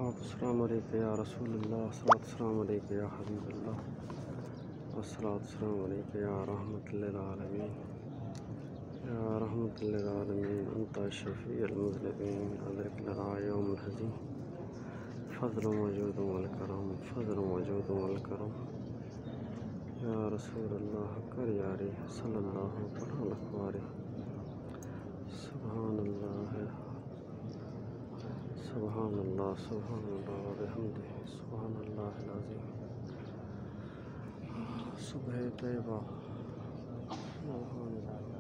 अस्सलाम वालेकुम या रसूलुल्लाह, अस्सलाम वालेकुम या हबीबल्लाह, अस्सलाम वालेकुम या रहमतुल लिल आलमीन, या रहमतुल लिल आलमीन, अंता शफीउल मुज़निबीन, अदरिक लना यौमुल हज़ीन, फ़ज़्लुन वजूदुन वल करम, फ़ज़्लुन वजूदुन वल करम, या रसूलल्लाह कर यारी सल्लल्लाहु अलैहि सुब्हानल्लाह सुब्हानल्लाह सुब्हानल्लाह व बिहम्दिही सुब्हानल्लाहिल अज़ीम। सुबह तैयबा सुब्हानल्लाह।